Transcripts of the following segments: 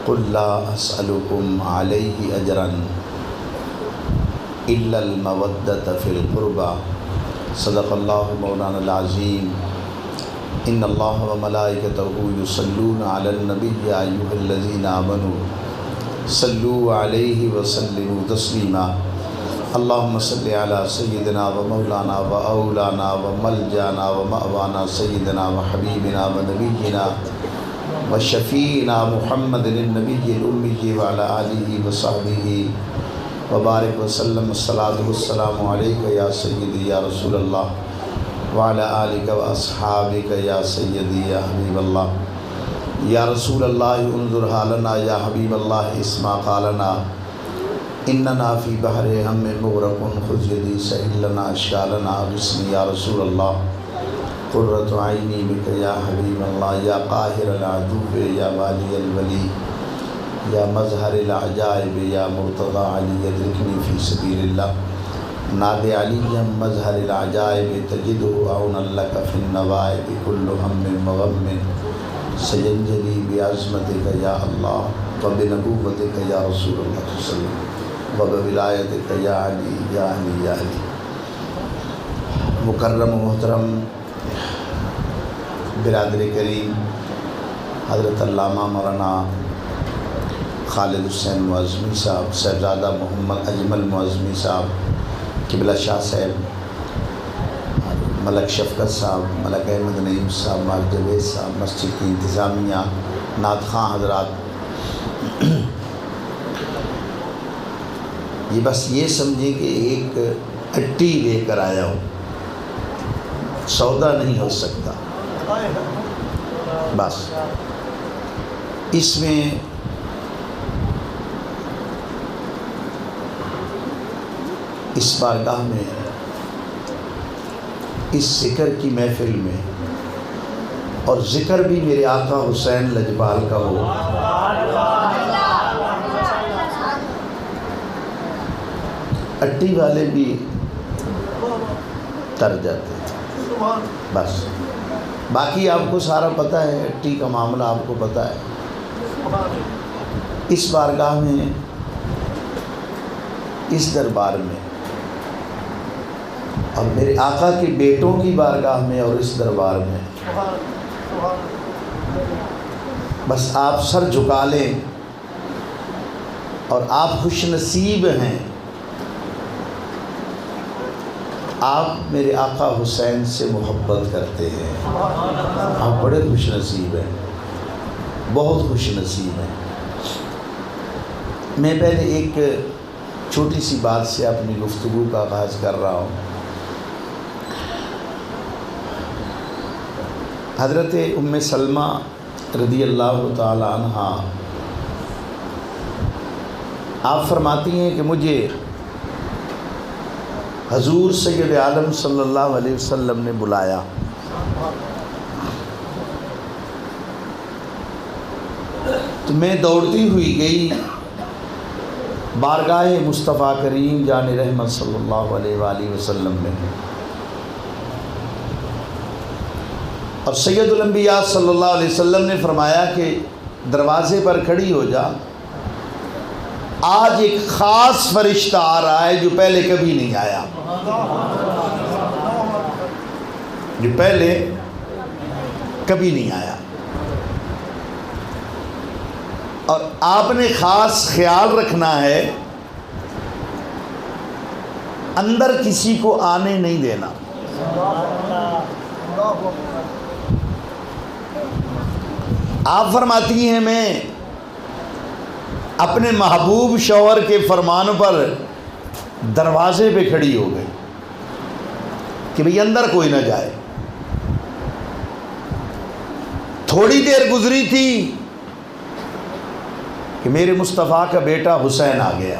قل لا اسألكم علیہ اجرا الا المودۃ فی القربى صدق اللہ مولانا العظیم ان اللہ وملائکتہ یصلون علی النبی یا ایھا الذین آمنوا صلوا علیہ وسلموا تسلیما اللہم صل علی سیدنا و مولانا و اولانا و ملجانا و مأوانا سیدنا و حبیبنا و نبینا و شفیعنا محمد النبی الامی و علی آلہ و صحبہ وبارک وسلم الصلاۃ والسلام علیک یا سیدی یا رسول اللہ وعلی آلک و اصحابک یا سیدی یا حبیب اللہ یا رسول اللہ انظر حالنا یا حبیب اللہ اسمع قالنا اننا فی بحر ہم مغرق خذ یدی سہل لنا اشکالنا اغثنی یا رسول اللہ قرۃ عینی بک یا حبیب اللہ یا قاہر العدو یا والی الولی یا مظہر العجائب یا مرتضی علی ادرکنی فی سبیل اللہ ناد علی مظہر العجائب تجدہ عونا لک فی النوائب کل ہم مغم سینجلی بعظمتک یا اللہ و بنبوتک یا رسول اللہ صلی اللہ علیہ وسلم و بولایتک یا علی یا علی یا علی۔ مکرم و محترم برادر کریم حضرت علامہ مولانا خالد حسین معظمی صاحب، صاحبزادہ محمد اجمل معظمی صاحب، قبلہ شاہ صاحب، ملک شفقت صاحب، ملک احمد نعیم صاحب، ملک جاوید صاحب، مسجد کی انتظامیہ، نعت خواں حضرات، یہ بس یہ سمجھیں کہ ایک اٹی لے کر آیا ہوں، سودا نہیں ہو سکتا، بس اس میں اس بارگاہ میں اس ذکر کی محفل میں، اور ذکر بھی میرے آقا حسین لجپال کا ہو، اٹی والے بھی تر جاتے ہیں، بس باقی آپ کو سارا پتہ ہے، اٹی کا معاملہ آپ کو پتہ ہے۔ اس بارگاہ میں، اس دربار میں، اور میرے آقا کے بیٹوں کی بارگاہ میں اور اس دربار میں بس آپ سر جھکا لیں، اور آپ خوش نصیب ہیں، آپ میرے آقا حسین سے محبت کرتے ہیں، آپ بڑے خوش نصیب ہیں، بہت خوش نصیب ہیں۔ میں پہلے ایک چھوٹی سی بات سے اپنی گفتگو کا آغاز کر رہا ہوں۔ حضرت ام سلمہ رضی اللہ تعالی عنہ آپ فرماتی ہیں کہ مجھے حضور سید عالم صلی اللہ علیہ وسلم نے بلایا، تو میں دوڑتی ہوئی گئی بارگاہ مصطفیٰ کریم جان رحمت صلی اللہ علیہ وآلہ وسلم میں، اور سید الانبیاء صلی اللہ علیہ وسلم نے فرمایا کہ دروازے پر کھڑی ہو جا، آج ایک خاص فرشتہ آ رہا ہے جو پہلے کبھی نہیں آیا، جو پہلے کبھی نہیں آیا، اور آپ نے خاص خیال رکھنا ہے، اندر کسی کو آنے نہیں دینا۔ آپ فرماتی ہیں میں اپنے محبوب شوہر کے فرمان پر دروازے پہ کھڑی ہو گئی کہ بھئی اندر کوئی نہ جائے۔ تھوڑی دیر گزری تھی کہ میرے مصطفیٰ کا بیٹا حسین آ گیا،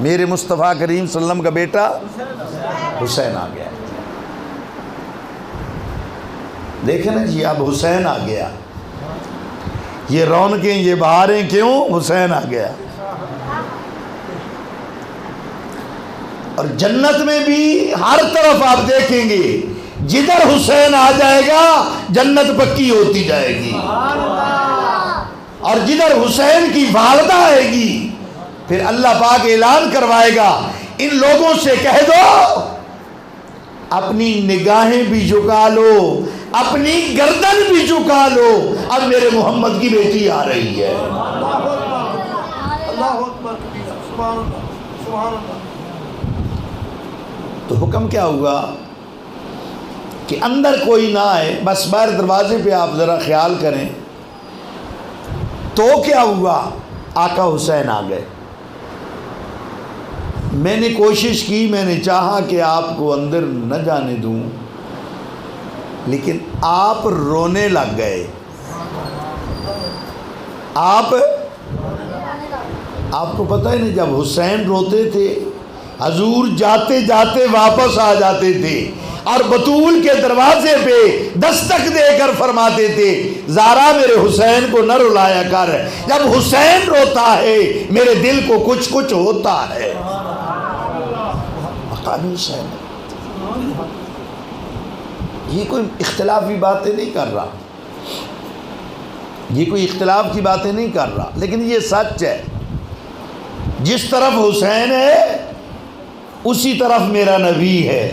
میرے مصطفیٰ کریم صلی اللہ علیہ وسلم کا بیٹا حسین آ گیا۔ دیکھیں نا جی، اب حسین آ گیا، یہ رونقیں، یہ بہاریں کیوں؟ حسین آ گیا۔ اور جنت میں بھی ہر طرف آپ دیکھیں گے جدھر حسین آ جائے گا جنت پکی ہوتی جائے گی، اور جدھر حسین کی والدہ آئے گی پھر اللہ پاک اعلان کروائے گا ان لوگوں سے کہہ دو اپنی نگاہیں بھی جھکا لو، اپنی گردن بھی جھکا لو، اب میرے محمد کی بیٹی آ رہی ہے۔ تو حکم کیا ہوا کہ اندر کوئی نہ آئے، بس باہر دروازے پہ آپ ذرا خیال کریں۔ تو کیا ہوا؟ آقا حسین آ گئے۔ میں نے کوشش کی، میں نے چاہا کہ آپ کو اندر نہ جانے دوں، لیکن آپ رونے لگ گئے۔ آپ کو پتہ ہی نہیں، جب حسین روتے تھے حضور جاتے جاتے واپس آ جاتے تھے اور بطول کے دروازے پہ دستک دے کر فرماتے تھے زارا میرے حسین کو نہ رلایا کر، جب حسین روتا ہے میرے دل کو کچھ کچھ ہوتا ہے۔ مقام حسین، یہ کوئی اختلافی باتیں نہیں کر رہا، یہ کوئی اختلاف کی باتیں نہیں کر رہا، لیکن یہ سچ ہے، جس طرف حسین ہے اسی طرف میرا نبی ہے،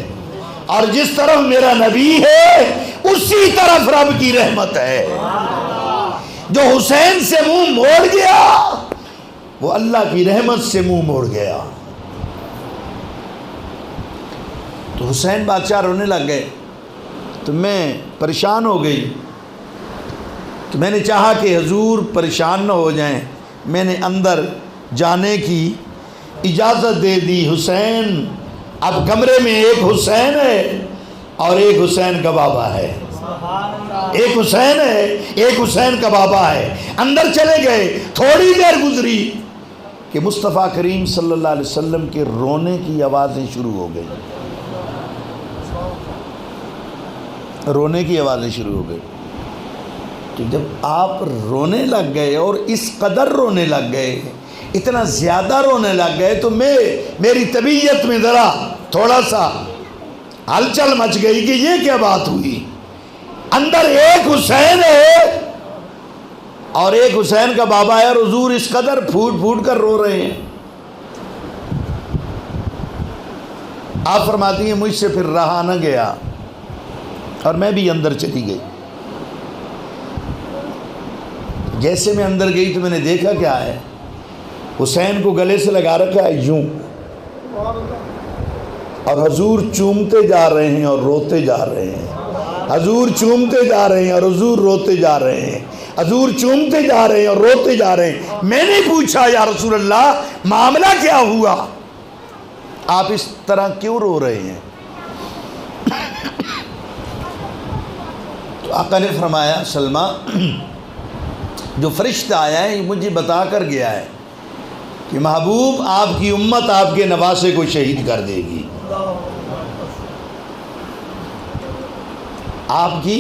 اور جس طرف میرا نبی ہے اسی طرف رب کی رحمت ہے۔ جو حسین سے منہ موڑ گیا وہ اللہ کی رحمت سے منہ موڑ گیا۔ تو حسین بادشاہ رونے لگ گئے، تو میں پریشان ہو گئی، تو میں نے چاہا کہ حضور پریشان نہ ہو جائیں، میں نے اندر جانے کی اجازت دے دی۔ حسین، اب کمرے میں ایک حسین ہے اور ایک حسین کا بابا ہے، ایک حسین ہے ایک حسین کا بابا ہے۔ اندر چلے گئے، تھوڑی دیر گزری کہ مصطفیٰ کریم صلی اللہ علیہ وسلم کے رونے کی آوازیں شروع ہو گئی، رونے کی آوازیں شروع ہو گئی۔ تو جب آپ رونے لگ گئے اور اس قدر رونے لگ گئے، اتنا زیادہ رونے لگ گئے، تو میری طبیعت میں ذرا تھوڑا سا ہلچل مچ گئی کہ یہ کیا بات ہوئی۔ اندر ایک حسین ہے اور ایک حسین کا بابا ہے، اور حضور اس قدر پھوٹ پھوٹ کر رو رہے ہیں۔ آپ فرماتی ہیں مجھ سے پھر رہا نہ گیا اور میں بھی اندر چلی گئی۔ جیسے میں اندر گئی تو میں نے دیکھا کیا ہے، حسین کو گلے سے لگا رکھا ہے یوں، اور حضور چومتے جا رہے ہیں اور روتے جا رہے ہیں، حضور چومتے جا رہے ہیں اور حضور روتے جا رہے ہیں، حضور چومتے جا رہے ہیں اور روتے جا رہے ہیں۔ میں نے پوچھا یا رسول اللہ معاملہ کیا ہوا، آپ اس طرح کیوں رو رہے ہیں؟ تو آقا نے فرمایا سلمہ، جو فرشتہ آیا ہے مجھے بتا کر گیا ہے کہ محبوب آپ کی امت آپ کے نواسے کو شہید کر دے گی۔ آپ کی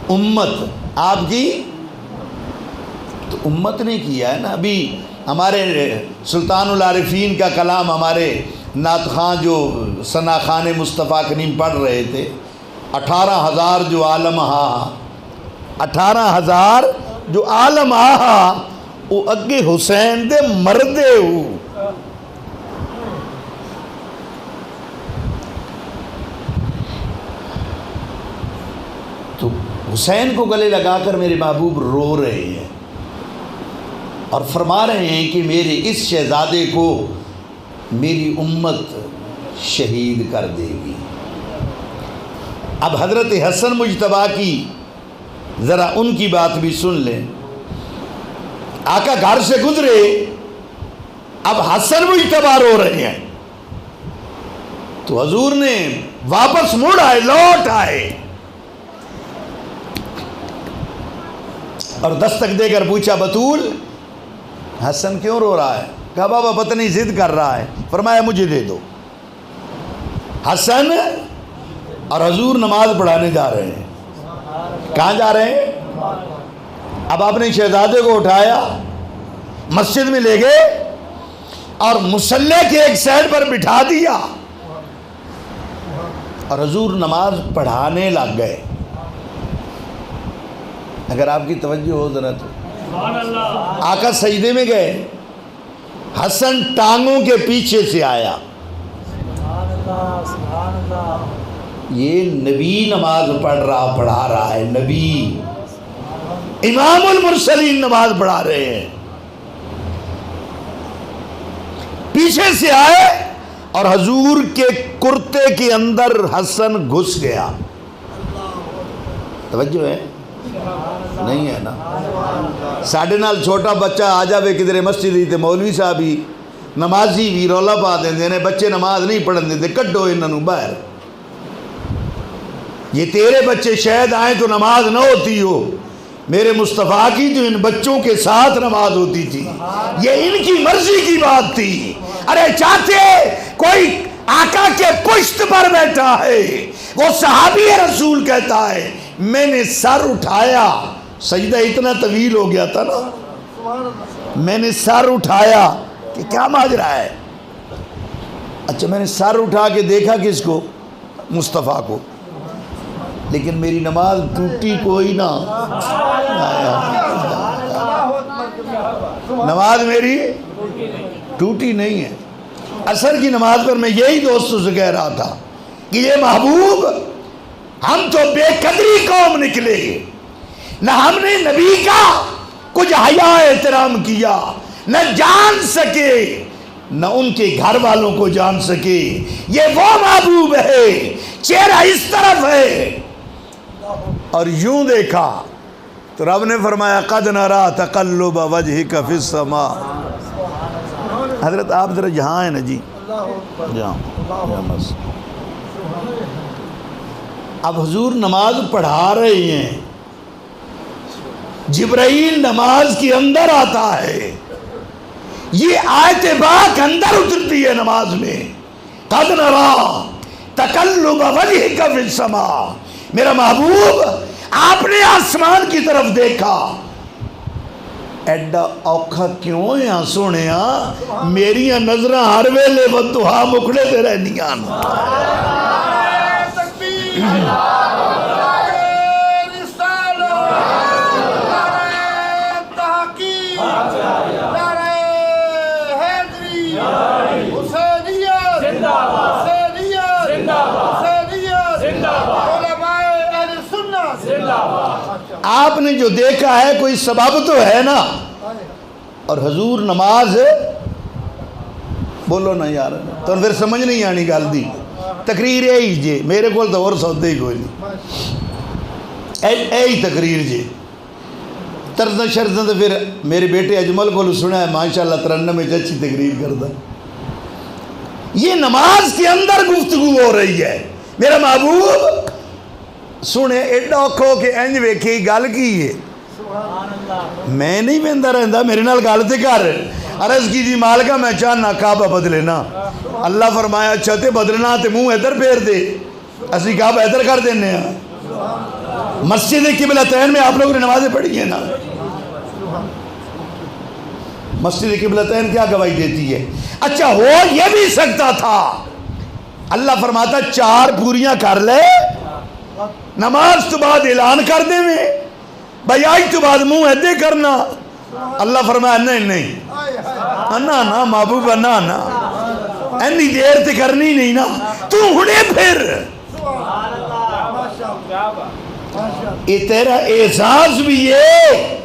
امت، آپ کی تو امت نے کیا ہے نا۔ ابھی ہمارے سلطان العارفین کا کلام ہمارے نعت خواں جو ثنا خان مصطفیٰ کریم پڑھ رہے تھے، 18,000 جو عالم آہا، 18,000 جو عالم آہا وہ اگے حسین دے مردے ہو۔ تو حسین کو گلے لگا کر میرے محبوب رو رہے ہیں اور فرما رہے ہیں کہ میرے اس شہزادے کو میری امت شہید کر دے گی۔ اب حضرت حسن مجتبیٰ کی ذرا ان کی بات بھی سن لیں۔ آقا گھر سے گزرے، اب حسن مجتبیٰ رو رہے ہیں، تو حضور نے واپس مڑ آئے، لوٹ آئے اور دستک دے کر پوچھا بطول حسن کیوں رو رہا ہے؟ کہا بابا پتہ نہیں ضد کر رہا ہے۔ فرمایا مجھے دے دو۔ حسن اور حضور نماز پڑھانے جا رہے ہیں۔ کہاں جا رہے ہیں؟ اب آپ نے شہزادے کو اٹھایا، مسجد میں لے گئے اور مصلی کے ایک سائڈ پر بٹھا دیا اور حضور نماز پڑھانے لگ گئے. اگر آپ کی توجہ ہو ذرا تو آقا سجدے میں گئے, حسن ٹانگوں کے پیچھے سے آیا. یہ نبی نماز پڑھا رہا ہے, نبی امام المرسلین نماز پڑھا رہے ہیں. پیچھے سے آئے اور حضور کے کرتے کے اندر حسن گھس گیا. توجہ ہے نہیں ہے نا؟ ساڑھے نال چھوٹا بچہ آ جاوے کدھر مسجد ہی تے مولوی صاحب ہی نمازی بھی رولا پا دیں نے بچے نماز نہیں پڑھن دیتے, کڈو انہوں باہر. یہ تیرے بچے شاید آئیں تو نماز نہ ہوتی ہو, میرے مصطفیٰ کی تو ان بچوں کے ساتھ نماز ہوتی تھی. یہ ان کی مرضی کی بات تھی. ارے چاہتے کوئی آقا کے پشت پر بیٹھا ہے, وہ صحابی رسول کہتا ہے میں نے سر اٹھایا, سجدہ اتنا طویل ہو گیا تھا نا, میں نے سر اٹھایا کہ کیا ماجرا ہے. اچھا میں نے سر اٹھا کے دیکھا کس کو؟ مصطفیٰ کو, لیکن میری نماز ٹوٹی کوئی نہ. نماز میری ٹوٹی نہیں ہے. عصر کی نماز پر میں یہی دوستوں سے کہہ رہا تھا کہ یہ محبوب ہم تو بے قدری قوم نکلے, نہ ہم نے نبی کا کچھ حیا احترام کیا, نہ جان سکے نہ ان کے گھر والوں کو جان سکے. یہ وہ محبوب ہے, چہرہ اس طرف ہے, اور یوں دیکھا تو رب نے فرمایا قد نرا تقلب وجہک فی السماء. حضرت آپ ذرا جہاں ہیں نا جی, جہاں بس. اب حضور نماز پڑھا رہے ہیں, جبرائیل نماز کے اندر آتا ہے, یہ آیت پاک اندر اترتی ہے نماز میں. قد نرا تقلب وجہک فی السماء, میرا محبوب آپ نے آسمان کی طرف دیکھا. ایڈا اوکھا کیوں ہے سونے, میری نظر ہر ویلے بددعا مکڑے تے رہنیاں. آپ نے جو دیکھا ہے کوئی سبب تو ہے نا. اور حضور نماز بولو نا یار, تو پھر سمجھ نہیں آنی گل دی. تقریر یہی جے, میرے کو تو اور سودے ہی کوئی نہیں, یہی تقریر جے. طرز شرزن تو پھر میرے بیٹے اجمل کو سنا ہے ماشاءاللہ 93 میں اچھی تقریر کرتا. یہ نماز کے اندر گفتگو ہو رہی ہے. میرا محبوب سنے ایڈا اوکھو کہ انج ویکھی گل کی ہے, میں نہیں بہندا رہندا, میرے نال گل تے کر. عرض کی جی مالکہ میں چاہنا کعبہ بدلے نا. اللہ فرمایا اچھا تے بدلنا تے منہ ادھر پھیر دے, اسی کعبہ ادھر کر دینے ہیں. مسجد قبلتین میں آپ لوگوں نے نمازیں پڑھی ہیں نا, مسجد قبلتین کیا گواہی دیتی ہے؟ اچھا ہو یہ بھی سکتا تھا اللہ فرماتا 4 پوریاں کر لے, نماز تو بعد اعلان کر دے میں بھائی آج تو بعد منہ ایدے کرنا. اللہ فرمایا نہیں نا محبوب نا اینی دیر تے کرنی نہیں نا, تو ہنے پھر. یہ تیرا احساس بھی ہے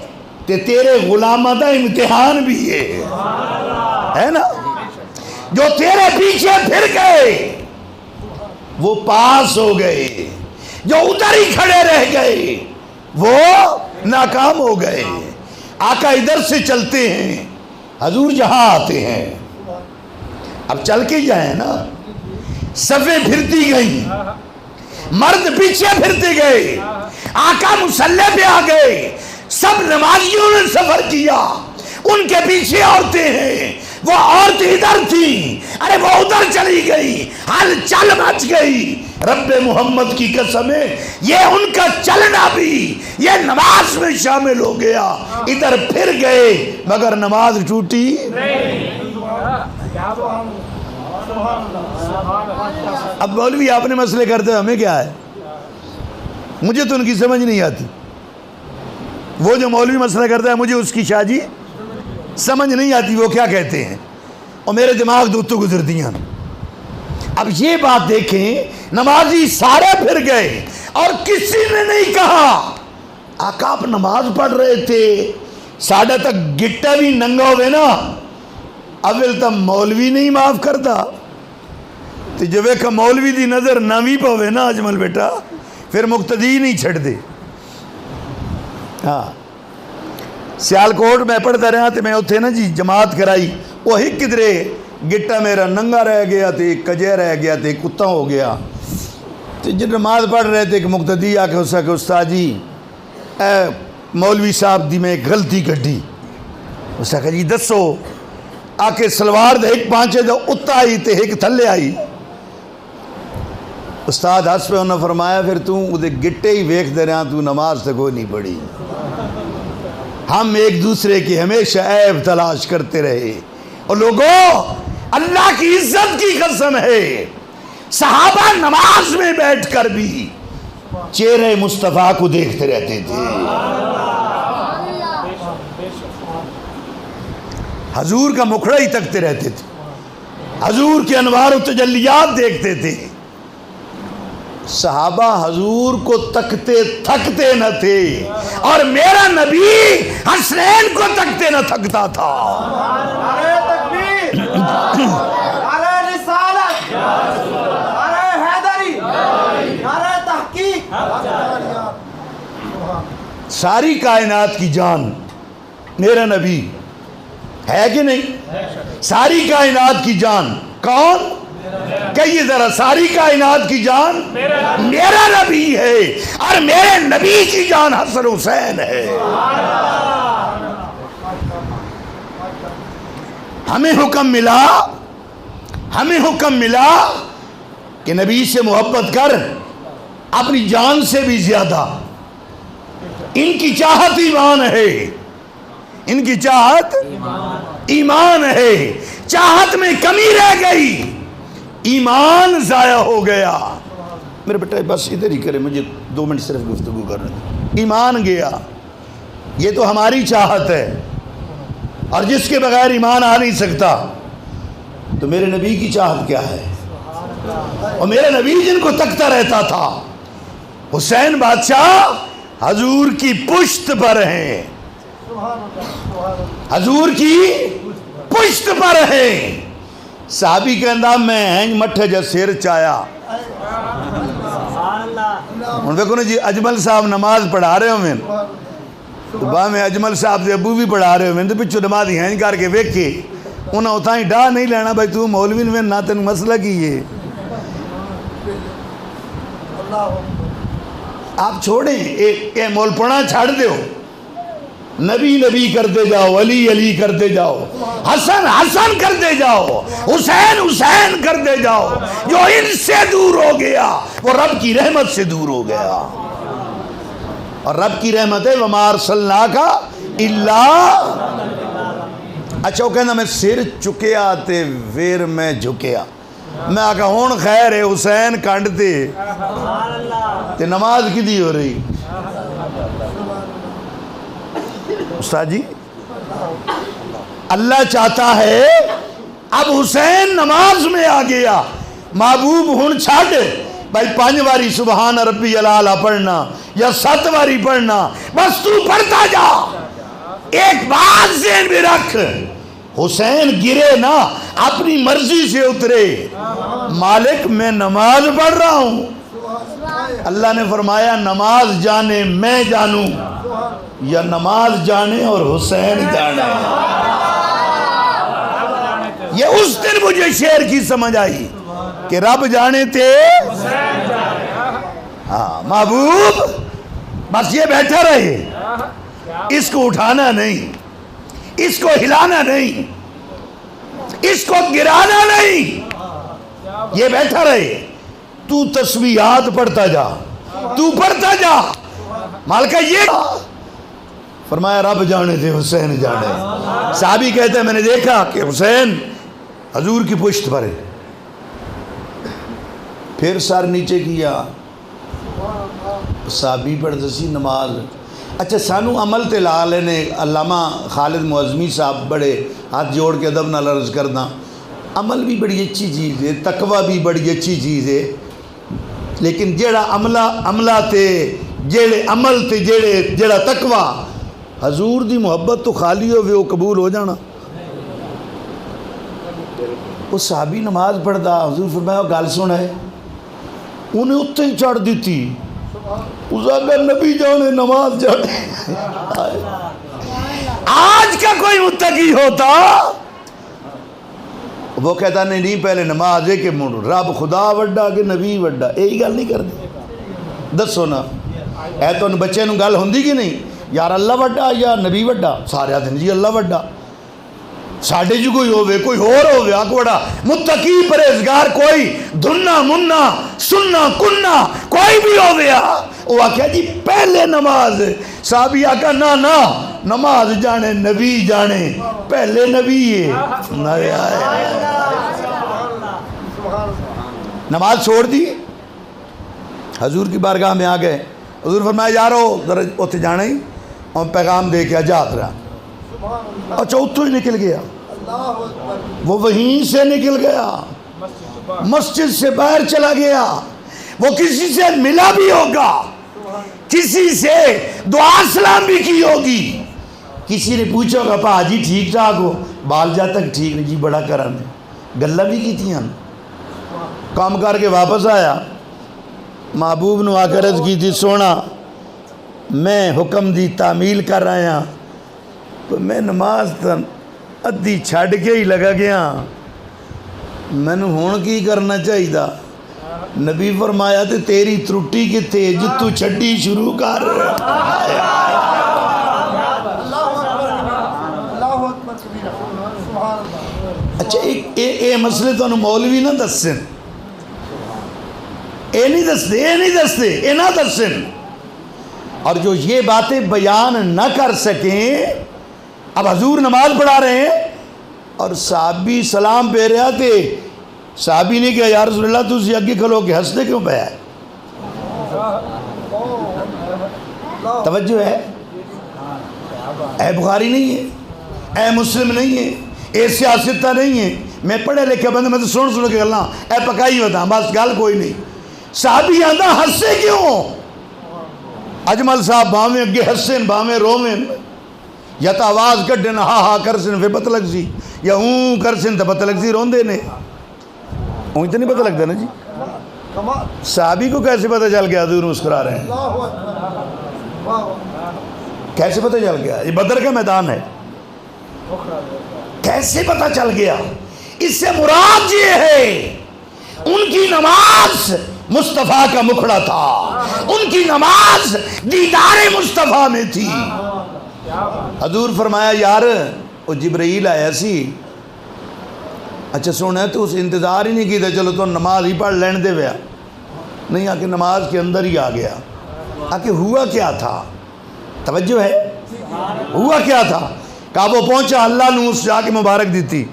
تے تیرے غلامہ دا امتحان بھی ہے نا. جو تیرے پیچھے پھر گئے وہ پاس ہو گئے, جو ادھر ہی کھڑے رہ گئے وہ ناکام ہو گئے. آقا ادھر سے چلتے ہیں, حضور جہاں آتے ہیں. اب چل کے جائیں نا, صفیں پھرتی گئیں, مرد پیچھے پھرتے گئے, آقا مصلی پہ آ گئے. سب نمازیوں نے سفر کیا, ان کے پیچھے عورتیں ہیں, وہ عورت ادھر تھی, ارے وہ ادھر چلی گئی, حال چل مچ گئی. رب محمد کی قسم ہے یہ ان کا چلنا بھی یہ نماز میں شامل ہو گیا. ادھر پھر گئے مگر نماز ٹوٹی نہیں. اب مولوی آپ نے مسئلے کرتے ہیں، ہمیں کیا ہے؟ مجھے تو ان کی سمجھ نہیں آتی. وہ جو مولوی مسئلہ کرتا ہے مجھے اس کی شاہ جی سمجھ نہیں آتی وہ کیا کہتے ہیں، اور میرے دماغ دوتوں گزرتی ہیں. اب یہ بات دیکھیں، نمازی سارے پھر گئے اور کسی نے نہیں کہا آقا آپ نماز پڑھ رہے تھے ساڑھے تک گٹا بھی ننگا ہوئے نا، اول تم مولوی نہیں معاف کرتا تو جو کہ مولوی دی نظر نامی پاوے نا اجمل بیٹا پھر مقتدی نہیں چھڑ دے. ہاں سیالکوٹ میں پڑھتا رہا تو میں اتنے نا جی جماعت کرائی، وہی کدرے گٹا میرا ننگا رہ گیا تھے، کجے رہ گیا تھے، کتا ہو گیا. تو جب نماز پڑھ رہے تھے کہ مقتدی آ کے اس کہ استاد جی اے مولوی صاحب دی میں ایک غلطی کٹی. اس کہ جی دسو، آ کے سلوار دے ایک پانچے دے اتا آئی تے ایک تھلے آئی. استاد ہس پہ انہوں نے فرمایا پھر تو دے گٹے ہی ویکھ دے رہا تو نماز تے کوئی نہیں پڑھی. ہم ایک دوسرے کی ہمیشہ عیب تلاش کرتے رہے. اور لوگوں اللہ کی عزت کی قسم ہے صحابہ نماز میں بیٹھ کر بھی چہرے مصطفیٰ کو دیکھتے رہتے تھے. حضور کا مکھڑا ہی تکتے رہتے تھے، حضور کے انوار و تجلیات دیکھتے تھے. صحابہ حضور کو تکتے تھکتے نہ تھے، اور میرا نبی حسنین کو تکتے نہ تھکتا تھا. نعرہ تکبیر، نعرہ رسالت، نعرہ حیدری، نعرہ تحقیق. ساری کائنات کی جان میرا نبی ہے کہ نہیں؟ ساری کائنات کی جان کون؟ کہیے ذرا، ساری کائنات کی جان میرا نبی ہے، اور میرے نبی کی جان حسن حسین ہے. ہمیں حکم ملا کہ نبی سے محبت کر اپنی جان سے بھی زیادہ. ان کی چاہت ایمان ہے، ان کی چاہت ایمان ہے. چاہت میں کمی رہ گئی، ایمان ضائع ہو گیا. میرے بیٹا بس ادھر ہی کرے، مجھے 2 منٹ صرف گفتگو کرنے دیں. ایمان گیا، یہ تو ہماری چاہت ہے، اور جس کے بغیر ایمان آ نہیں سکتا. تو میرے نبی کی چاہت کیا ہے؟ اور میرے نبی جن کو تکتا رہتا تھا، حسین بادشاہ حضور کی پشت پر ہیں، حضور کی پشت پر ہیں. صحابی کے اندام میں ہینج مٹھے جا سیر چایا. ان دیکھو نا جی اجمل صاحب نماز پڑھا رہے ہو میں تو با میں اجمل صاحب دے ابو بھی پڑھا رہے ہو میں تو پچھو نماز ہینج کر کے ویکھے انہاں اتھاں ہی ڈا نہیں لینا بھائی تو مولوی میں نہ تین مسئلہ کی یہ. آپ چھوڑیں ایک مول پڑھا چھاڑ دے ہو، نبی نبی کرتے جاؤ، علی علی کرتے جاؤ، حسن حسن کرتے جاؤ، حسین حسین کرتے جاؤ. جو ان سے دور ہو گیا وہ رب کی رحمت سے دور ہو گیا. اور رب کی رحمت ہے وَمَا أَرْسَلْنَاكَ إِلَّا. اچھا وہ کہنا میں سر چکیا تے ویر میں جھکیا. میں آکا ہون خیر ہے حسین کانڈتے تے نماز کی دی ہو رہی. استاد جی اللہ چاہتا ہے اب حسین نماز میں آ گیا، محبوب ہن چھاڑ بھائی 5 باری سبحان ربی العالی پڑھنا یا 7 باری پڑھنا، بس تو پڑھتا جا. ایک بات ذہن میں رکھ، حسین گرے نا اپنی مرضی سے اترے. مالک میں نماز پڑھ رہا ہوں، اللہ نے فرمایا نماز جانے میں جانوں یا نماز جانے اور حسین جانے. یہ اس دن مجھے شعر کی سمجھ آئی کہ رب جانے تھے ہاں محبوب بس یہ بیٹھا رہے، اس کو اٹھانا نہیں، اس کو ہلانا نہیں، اس کو گرانا نہیں، یہ بیٹھا رہے. تو تسبیحات پڑھتا جا، تو پڑھتا جا. مالکہ یہ فرمایا رب جانے تھے حسین جانے. صحابی کہتے ہیں میں نے دیکھا کہ حسین حضور کی پشت پر ہے. پھر سر نیچے کیا، صحابی پڑھتے سی نماز۔ اچھا سانو عمل تے لا لینے، علامہ خالد معظمی صاحب بڑے ہاتھ جوڑ کے ادب نال عرض کرنا، عمل بھی بڑی اچھی چیز ہے، تقوی بھی بڑی اچھی چیز ہے، لیکن جیڑا عملہ تے جیڑے عمل تے جیڑا تقوی حضور دی محبت تو خالی ہوئے وہ قبول ہو جانا۔ وہ صحابی نماز پڑھدا، حضور فرمایا گل سنا ہے، انہیں اتنے ہی چڑھ دیتی، اس اگر نبی جانے نماز جانے۔ آج کا کوئی متقی ہوتا وہ کہتا نہیں پہلے نماز ہے کہ رب خدا وڈا کہ نبی وڈا، یہی گل نہیں کرتے۔ دسو نا اے تو بچے نو گل ہوندی کہ نہیں، یار اللہ وڈا یا نبی وڈا؟ سارے آدھے جی اللہ وڈا، ساڈے جی کوئی ہوئے کوئی اور ہوئے آکھ وڈا، متقی پرہیزگار کوئی دھننا مننا سننا کننا کوئی بھی ہوئے وہ آکھیا جی پہلے نماز، صحابی آکھا نا نماز جانے نبی جانے، پہلے نبی ہے۔ نماز چھوڑ دی، حضور کی بارگاہ میں آ گئے، حضور فرمایا یارو ذرا اتنے جانا ہی اور پیغام دے کے جات رہا۔ اچھا اتوں ہی نکل گیا، وہ وہیں سے نکل گیا، مسجد سے باہر چلا گیا، وہ کسی سے ملا بھی ہوگا، کسی سے دعا سلام بھی کی ہوگی، کسی نے پوچھا ہوگا پا جی ٹھیک ٹھاک ہو، بال جا تک ٹھیک نہیں جی بڑا کرم ہے، گلہ بھی کی تھی ہم۔ کام کر کے واپس آیا، محبوب نو آ کر عرض کی تھی سونا میں حکم دی تعمیل کر رہا ہاں، تو میں نماز ادھی چھڑ کے ہی لگا گیا، میں نے ہون کی کرنا چاہیے دا؟ نبی فرمایا تے تیری ترٹی کتے جتو چھڑی شروع کر۔ اچھا اے مسئلے تو مولوی نہ دسن، اے نہ دسن، اور جو یہ باتیں بیان نہ کر سکیں، اب حضور نماز پڑھا رہے ہیں اور صحابی سلام پہ رہا تھے، صحابی نے کہا یا رسول اللہ تو اسی اگے کھلو کے ہنستے کیوں پہ ہے؟ توجہ ہے؟ اے بخاری نہیں ہے، اے مسلم نہیں ہے، اے سیاستہ نہیں ہے، میں پڑھے لکھے بندے میں تو سن کے گلاں اے پکائی ہوتا بس گل کوئی نہیں۔ صحابی آندہ ہنسے کیوں؟ اجمل صاحب باویں اگے ہسن باویں رویں، یا تو آواز کڈن ہا کرسن پھر پتہ لگ سی، یا ہوں کرسن تو پتہ لگ سی روندے نے، ہوں تو نہیں پتہ لگتا نا جی۔ صحابی کو کیسے پتہ چل گیا حضور مسکرا رہے ہیں؟ کیسے پتہ چل گیا؟ یہ بدر کا میدان ہے، کیسے پتہ چل گیا؟ اس سے مراد یہ ہے ان کی نماز مصطفیٰ کا مکھڑا تھا، ان کی نماز دیدار مصطفیٰ میں تھی۔ حضور فرمایا یار وہ جبرائیل آیا سی، اچھا سونا تو اس انتظار ہی نہیں کیتا چلو تو نماز ہی پڑھ لین دے ویا، نہیں آکے نماز کے اندر ہی آ گیا۔ آکے ہوا کیا تھا؟ توجہ ہے؟ ہوا کیا تھا؟ کہا وہ پہنچا اللہ نے اس جا کے مبارک دیتی،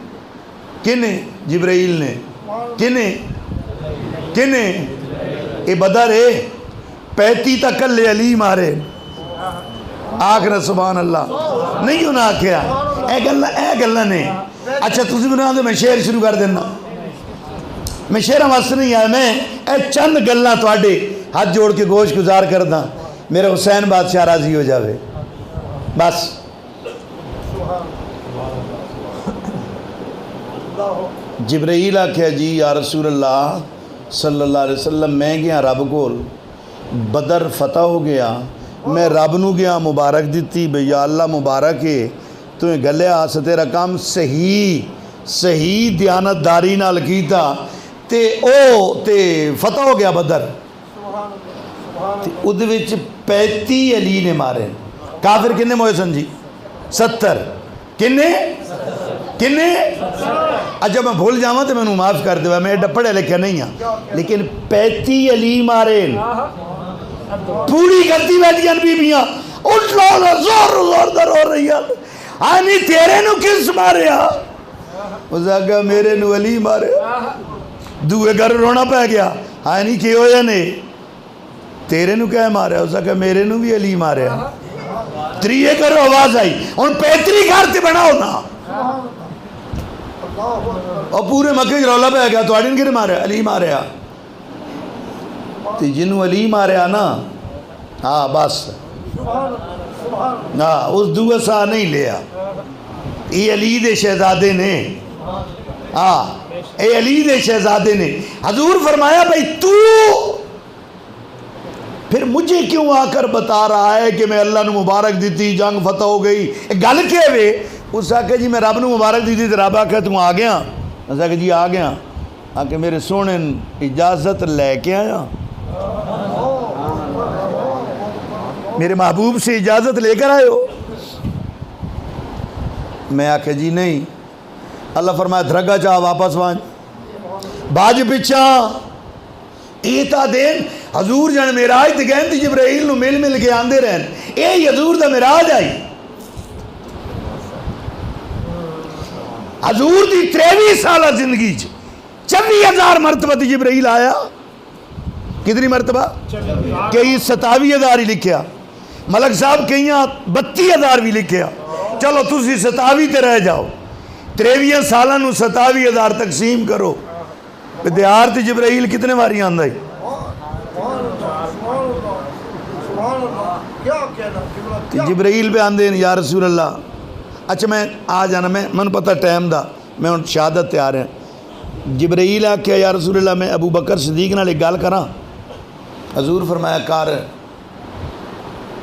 کنے؟ جبرائیل نے، کنے؟ اے بدر ہے، پیتی تا کلے علی مارے، آخر سبحان اللہ نہیں انہاں کیا اے گلہ نے۔ اچھا تسی بنا دے میں شعر شروع کر دینا، میں شعرہ واسطے نہیں آیا، میں اے چند گلہ تو آڈے ہاتھ جوڑ کے گوش گزار کر دا، میرے حسین بادشاہ راضی ہو جاوے بس۔ جبرائیل آکھیا جی یا رسول اللہ صلی اللہ علیہ وسلم میں گیا رب کول، بدر فتح ہو گیا، میں رب نو گیا مبارک دیتی بھئی یا اللہ مبارک ہے تو گلے آسا تیرا کام صحیح دیانتداری نال کیتا تے فتح ہو گیا بدر۔ ادھ وچ 35 علی نے مارے، کافر کنے موئے سن جی؟ 70 کنے؟ اچھا میں بھول جاؤں تو میں نے معاف کر دیا، میں پڑھے لکھے نہیں ہاں، لیکن 35 علی مارے، پوری کرتی بیٹھیاں بیبیاں اٹھ لو زور در ہو رہی ہیں، آنی تیرے نو کس مارے ہاں؟ اس نے کہا میرے نو علی مارے، دوئے گھر رونا پہ گیا، ہاں نہیں کہ ہویا نے تیرے نو کیا ماریا، اس کہ میرے نو بھی علی ماریا، تریے کرو آواز آئی ان پیتری گھر تے بناؤ نا، اور پورے مکے رولا پہ گیا تو آڑین کنے ماریا، علی ماریا، تی جنو علی ماریا نا ہاں بس ہاں اس دو سا نہیں لیا، یہ علی دے شہزادے نے، ہاں اے علی دے شہزادے نے۔ حضور فرمایا بھئی تو پھر مجھے کیوں آ کر بتا رہا ہے کہ میں اللہ نے مبارک دیتی جنگ فتح ہو گئی، گل کے وے اس نے کہا جی میں رب نے مبارک دیتی تو رب آکھا تم آ گیا، اس نے کہا جی آ گیا، آکھا میرے سونے اجازت لے کے آیا، میرے محبوب سے اجازت لے کر آئے ہو؟ میں آکھا جی نہیں، اللہ فرمایا دھرگا چاہ واپس وانج باج پچھا ایتا دین حضور جان میراج تے گئن تے جبرائیل نو مل کے آندے رہن، اے حضور دا میراج آئی، حضور دی 23 سالہ زندگی 24,000 مرتبہ تے جبرائیل آیا، کتنی مرتبہ؟ کئی 27,000 ہی لکھیا، ملک صاحب کئیاں 32,000 بھی لکھیا، چلو تسی 27 تے رہ جاؤ، 23 سالہ نو 27,000 تقسیم کرو، دیار تے جبرائیل کتنے باری آندہ ہی؟ جبرائیل پہ آندے ہیں یا رسول اللہ، اچھا میں آ جانا، میں پتہ ٹائم دا میں ان شہادت تے آ رہے ہیں، جبرائیل آکھیا یا رسول اللہ میں ابو بکر صدیق نہ لے گال کراں، حضور فرمایا کار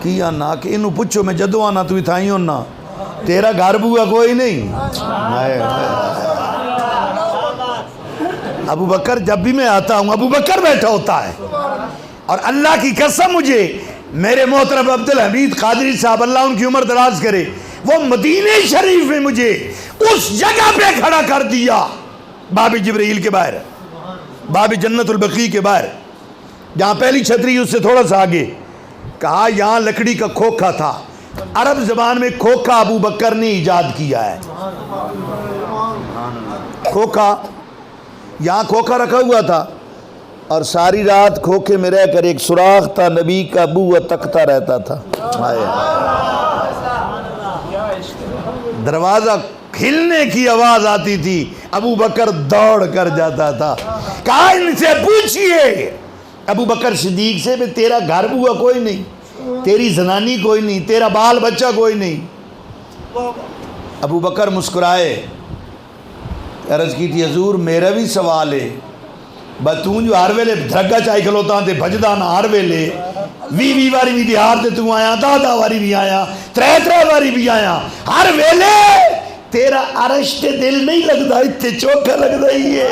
کیا نا کہ انہوں پوچھو میں جدو آنا تو تھائی ہونا، تیرا گھر بوگا کوئی نہیں، ابو بکر جب بھی میں آتا ہوں ابو بکر بیٹھا ہوتا ہے، اور اللہ کی قسم مجھے میرے محترم عبدالحمید قادری صاحب اللہ ان کی عمر دراز کرے، وہ مدینہ شریف میں مجھے اس جگہ پہ کھڑا کر دیا باب جبرائیل کے باہر، باب جنت البقیع کے باہر، جہاں پہلی چھتری اس سے تھوڑا سا آگے، کہا یہاں لکڑی کا کھوکھا تھا، عرب زبان میں کھوکھا ابو بکر نے ایجاد کیا ہے، کھوکھا یہاں کھوکھا رکھا ہوا تھا، اور ساری رات کھوکھے میں رہ کر ایک سوراخ تھا، نبی کا بو تکتا رہتا تھا، دروازہ کھلنے کی آواز آتی تھی، ابو بکر دوڑ کر جاتا تھا، کہا ان سے پوچھئے ابو بکر صدیق سے بھی تیرا گھر بوا کوئی نہیں، تیری زنانی کوئی نہیں، تیرا بال بچہ کوئی نہیں، ابو بکر مسکرائے، عرض کی تھی حضور میرا بھی سوال ہے، بتوں جو ہر ویلے دھرگا چاہی کھلوتا تے بھجدہ نہ ہر ویلے 20 واری بھی دیہار تے تو آیا، 10 واری بھی آیا، 3 واری بھی آیا، ہر ویلے تیرا عرش تے دل نہیں لگتا، اتنے چوکھا لگتا ہی ہے،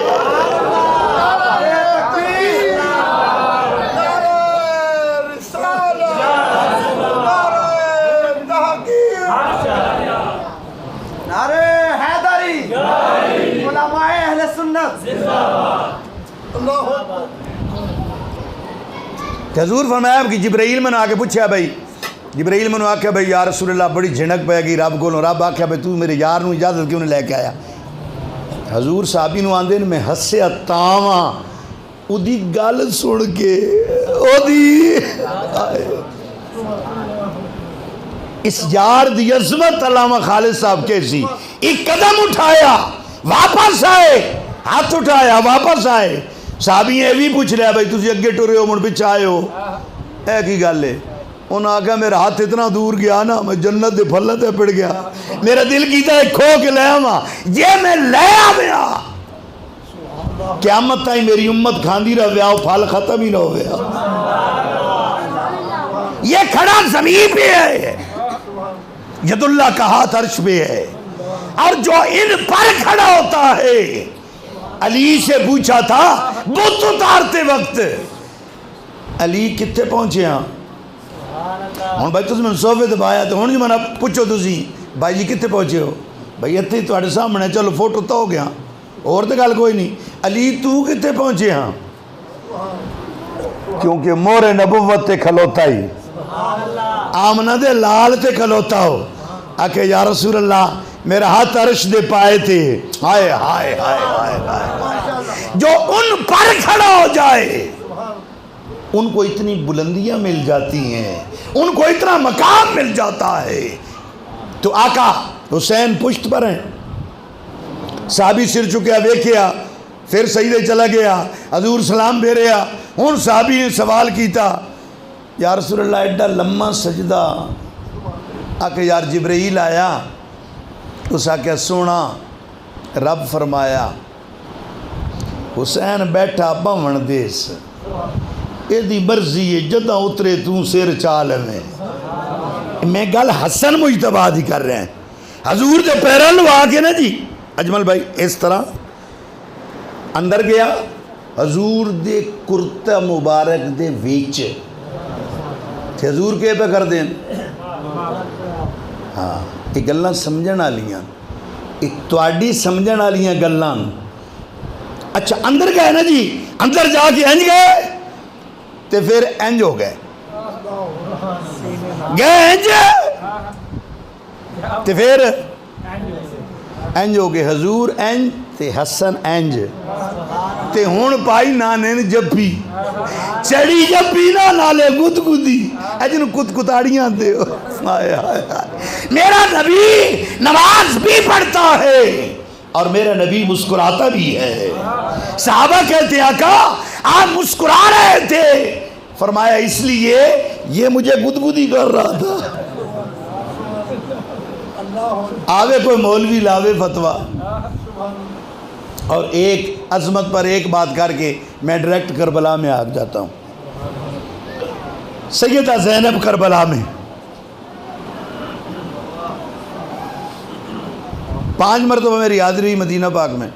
نعرہ حیدری، علماء اہل سنت، حضور فرمایا کہ جبرائیل میں نے آکے پوچھا بھائی، جبرائیل میں نے آکھا بھائی یا رسول اللہ بڑی جھنک پہ گئی رب کو، رب آکھا بھائی تو میرے یار نو اجازت کیوں نہیں لے کے آیا، حضور صحابی نو آندے میں ہسیا تاواں او دی گل سن کے، او دی اس یار دی عظمت علامہ خالد صاحب کیسی، ایک قدم اٹھایا واپس آئے، ہاتھ اٹھایا واپس آئے، صحابی یہ بھی پوچھ رہا بھائی تسی اگے ٹورے ہو مڑ پچھا آئے ہو، اے کی گل ہے، انہوں نے کہا میرا ہاتھ اتنا دور گیا نا میں جنت دے پھلے تے پڑ گیا، میرا دل کیتا ہے کھو کے لے آواں، یہ میں لے آیا، قیامت تائیں میری امت کھاندی رہے آؤ پھل ختم ہی نہ ہوئے، یہ کھڑا زمین پہ ہے، ید اللہ کا ہاتھ عرش پہ ہے، اور جو ان پر کھڑا ہوتا ہے، علی سے پوچھا تھا بت اتارتے وقت علی کتے پہنچے ہاں، ہوں بھائی تُس میں صوفے تے بایا تو ہوں جو میں پوچھو تُسی بھائی جی کتے پہنچے ہو، بھائی اتنے تواڈے سامنے چلو فوٹو تو ہو گیا، اور تو گل کوئی نہیں، علی تو کتے پہنچے ہاں، کیونکہ مور نبوت تے کھلوتا ہی، آمنہ دے لال تے کھلوتا ہو، آکے یا رسول اللہ میرا ہاتھ عرش دے پائے تھے، ہائے ہائے ہائے ہائے، جو ان پر کھڑا ہو جائے ان کو اتنی بلندیاں مل جاتی ہیں، ان کو اتنا مقام مل جاتا ہے۔ تو آقا حسین پشت پر ہیں، صحابی سر چکیا ویکھیا، پھر سجدے چلا گیا، حضور سلام پھیریا۔ ہن صحابی نے سوال کیتا، یا رسول اللہ ایڈا لمحہ سجدہ؟ آکے یار جبرائیل آیا، اس آکے سونا رب فرمایا حسین بیٹھا بھون دیس، ایدی مرضی ہے جدہ اترے تو سر چال میں گل حسن مجتبہ دی کر رہے ہیں، حضور دے پیرا لوا کے نا جی اجمل بھائی اس طرح اندر گیا، حضور دے کرتا مبارک دے ویچ تھے، حضور کے پہ کر دیں ہاں یہ گلاں سمجھن آلیاں، ایک تواڈی سمجھن آلیاں گلاں۔ اچھا اندر گئے نا جی، اندر جا کے انج گئے تے پھر انج ہو گئے، گئے انج تے پھر انج ہو گئے، حضور انج تے حسن انج تے ہون پائی نانے جبی چڑی جبی نا نالے گد گدی اجن کت کتاڑیاں دے ہو۔ میرا نبی نماز بھی پڑھتا ہے اور میرا نبی مسکراتا بھی ہے۔ صحابہ کہتے ہیں آقا آپ مسکرا رہے تھے، فرمایا اس لیے یہ مجھے گدگدی کر رہا تھا۔ آوے کوئی مولوی لاوے فتویٰ، اور ایک عظمت پر ایک بات کر کے میں ڈائریکٹ کربلا میں آ جاتا ہوں۔ سیدہ زینب کربلا میں 5 مرتبہ میری حاضری مدینہ پاک میں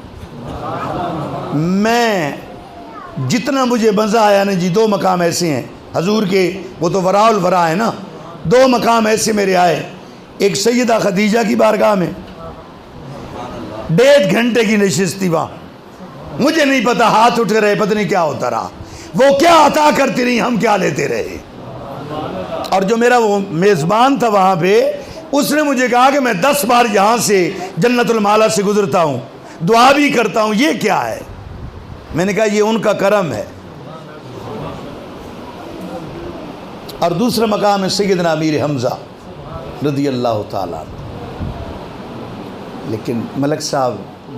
جتنا مجھے مزہ آیا نا جی، 2 مقام ایسے ہیں حضور کے، وہ تو وراء الورا ہے نا، 2 مقام ایسے میرے آئے۔ ایک سیدہ خدیجہ کی بارگاہ میں 1.5 گھنٹے کی نشست تھی وہاں، مجھے نہیں پتا ہاتھ اٹھ رہے، پتہ نہیں کیا ہوتا رہا، وہ کیا عطا کرتی رہی، ہم کیا لیتے رہے۔ اور جو میرا وہ میزبان تھا وہاں پہ، اس نے مجھے کہا کہ میں 10 بار یہاں سے جنت المالا سے گزرتا ہوں، دعا بھی کرتا ہوں، یہ کیا ہے؟ میں نے کہا یہ ان کا کرم ہے۔ اور دوسرا مقام ہے سیدنا امیر حمزہ رضی اللہ تعالیٰ۔ لیکن ملک صاحب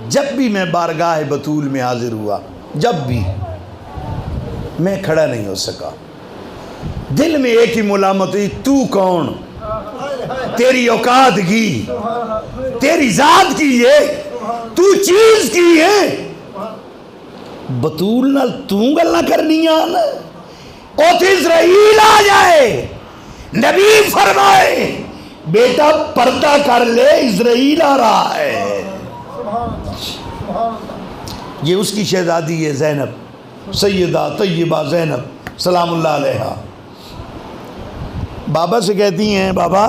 جب بھی میں بارگاہ بطول میں حاضر ہوا، جب بھی میں کھڑا نہیں ہو سکا، دل میں ایک ہی ملامت ہوئی، تو کون، تیری اوقات کی، تیری ذات کی ہے، تو چیز کی ہے، بطول نال تو گل نہ کرنی آن، اوت اسرائیل آ جائے، نبی فرمائے بیٹا پردہ کر لے، اسرائیل آ رہا ہے۔ یہ اس کی شہزادی ہے زینب، سیدہ طیبہ زینب سلام اللہ علیہا۔ بابا سے کہتی ہیں بابا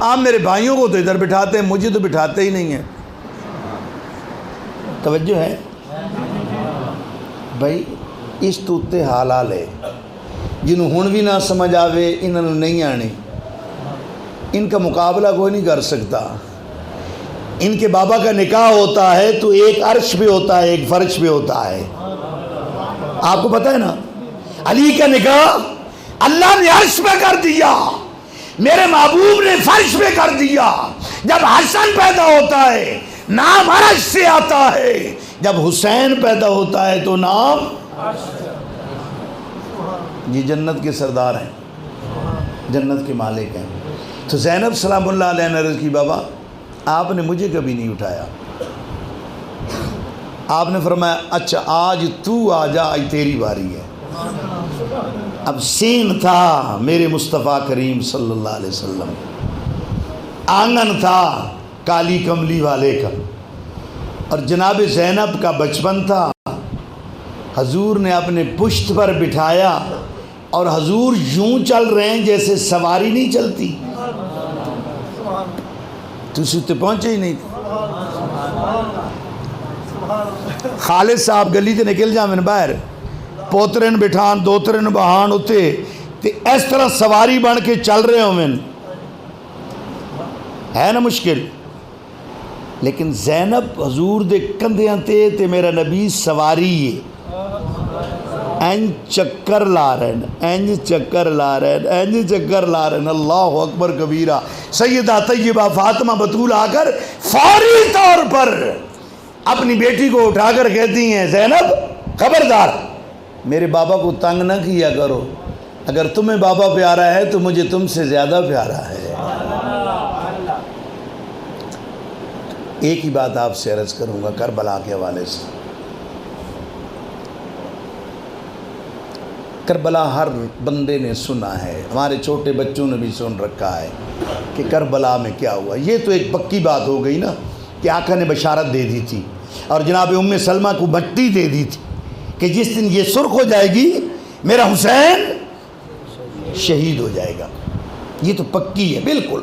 آپ میرے بھائیوں کو تو ادھر بٹھاتے ہیں، مجھے تو بٹھاتے ہی نہیں ہیں۔ توجہ ہے بھائی، اس توتے حالال ہے جنہوں ہن بھی نہ سمجھ آوے، انہوں نہیں آنے، ان کا مقابلہ کوئی نہیں کر سکتا۔ ان کے بابا کا نکاح ہوتا ہے تو ایک عرش پہ ہوتا ہے، ایک فرش پہ ہوتا ہے، آپ کو پتہ ہے نا۔ علی کا نکاح اللہ نے عرش پہ کر دیا، میرے محبوب نے فرش پہ کر دیا۔ جب حسن پیدا ہوتا ہے نام عرش سے آتا ہے، جب حسین پیدا ہوتا ہے تو نام، یہ جنت کے سردار ہیں، جنت کے مالک ہیں۔ تو زینب سلام اللہ علیہ نے عرض کی بابا آپ نے مجھے کبھی نہیں اٹھایا۔ آپ نے فرمایا اچھا آج تو آ جا، آج تیری باری ہے۔ اب سین تھا میرے مصطفیٰ کریم صلی اللہ علیہ وسلم، آنگن تھا کالی کملی والے کا، اور جناب زینب کا بچپن تھا۔ حضور نے اپنے پشت پر بٹھایا اور حضور یوں چل رہے ہیں جیسے سواری نہیں چلتی، تو تے پہنچے ہی نہیں۔ خالد صاحب گلی تے نکل جا من باہر، پوترن بٹھان دوترن بہان اتے تے اس طرح سواری بن کے چل رہے ہوں من، ہے نا مشکل۔ لیکن زینب حضور دے کندھیاں تے میرا نبی سواری ہے، اینج چکر لا رہے ہیں، اینج چکر لا رہے ہیں، اینج چکر لا رہے ہیں۔ اللہ اکبر کبیرہ۔ سیدہ طیبہ فاطمہ بطول آ کر فوری طور پر اپنی بیٹی کو اٹھا کر کہتی ہیں زینب خبردار میرے بابا کو تنگ نہ کیا کرو، اگر تمہیں بابا پیارا ہے تو مجھے تم سے زیادہ پیارا ہے۔ ایک ہی بات آپ سے عرض کروں گا کربلا کے حوالے سے۔ کربلا ہر بندے نے سنا ہے، ہمارے چھوٹے بچوں نے بھی سن رکھا ہے کہ کربلا میں کیا ہوا۔ یہ تو ایک پکی بات ہو گئی نا کہ آقا نے بشارت دے دی تھی اور جناب ام سلمہ کو مٹی دے دی تھی کہ جس دن یہ سرخ ہو جائے گی میرا حسین شہید ہو جائے گا۔ یہ تو پکی ہے بالکل۔